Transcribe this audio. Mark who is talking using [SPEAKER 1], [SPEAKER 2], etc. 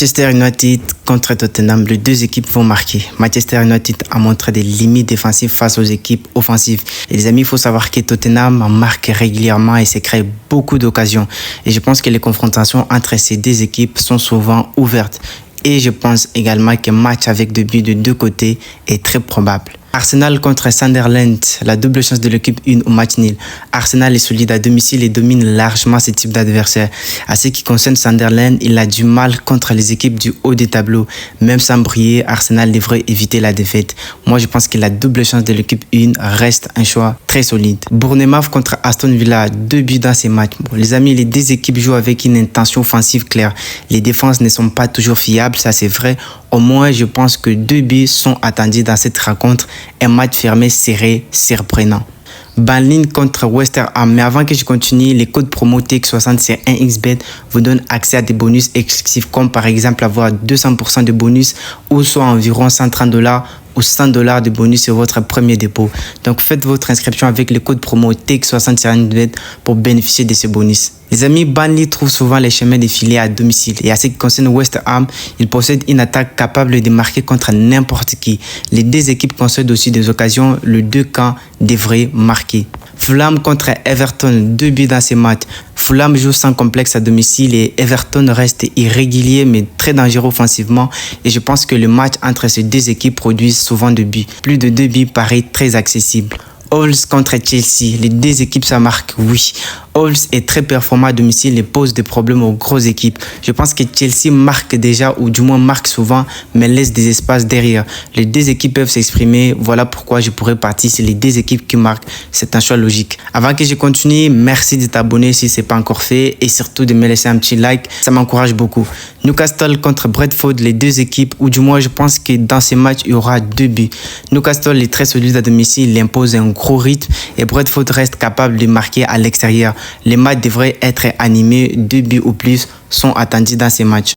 [SPEAKER 1] Manchester United contre Tottenham, les deux équipes vont marquer. Manchester United a montré des limites défensives face aux équipes offensives. Et les amis, il faut savoir que Tottenham marque régulièrement et se crée beaucoup d'occasions. Et je pense que les confrontations entre ces deux équipes sont souvent ouvertes. Et je pense également qu'un match avec deux buts de deux côtés est très probable. Arsenal contre Sunderland, la double chance de l'équipe 1 au match nul. Arsenal est solide à domicile et domine largement ce type d'adversaire. À ce qui concerne Sunderland, il a du mal contre les équipes du haut des tableaux. Même sans briller, Arsenal devrait éviter la défaite. Moi, je pense que la double chance de l'équipe 1 reste un choix très solide. Bournemouth contre Aston Villa, 2 buts dans ces matchs. Bon, les amis, les deux équipes jouent avec une intention offensive claire. Les défenses ne sont pas toujours fiables, ça c'est vrai. Au moins, je pense que 2 buts sont attendus dans cette rencontre. Un match fermé serait surprenant. Burnley contre West Ham. Mais avant que je continue, les codes promo TX60 sur 1xBet vous donnent accès à des bonus exclusifs comme par exemple avoir 200% de bonus ou soit environ $130 ou $100 de bonus sur votre premier dépôt. Donc faites votre inscription avec le code promo TX60 sur 1xBet pour bénéficier de ce bonus. Les amis, Burnley trouvent souvent les chemins défilés à domicile et à ce qui concerne West Ham, ils possèdent une attaque capable de marquer contre n'importe qui. Les deux équipes concèdent aussi des occasions, les deux camps devraient marquer. Fulham contre Everton, 2 buts dans ces matchs. Fulham joue sans complexe à domicile et Everton reste irrégulier mais très dangereux offensivement et je pense que le match entre ces deux équipes produit souvent de buts. Plus de 2 buts paraît très accessible. Wolves contre Chelsea, les deux équipes ça marque, oui. Wolves est très performant à domicile et pose des problèmes aux grosses équipes. Je pense que Chelsea marque déjà ou du moins marque souvent mais laisse des espaces derrière. Les deux équipes peuvent s'exprimer, voilà pourquoi je pourrais partir sur les deux équipes qui marquent. C'est un choix logique. Avant que je continue, merci de t'abonner si ce n'est pas encore fait et surtout de me laisser un petit like, ça m'encourage beaucoup. Newcastle contre Brentford, les deux équipes, ou du moins je pense que dans ces matchs il y aura 2 buts. Newcastle est très solide à domicile, il impose un gros rythme et Brentford reste capable de marquer à l'extérieur. Les matchs devraient être animés, 2 buts ou plus sont attendus dans ces matchs.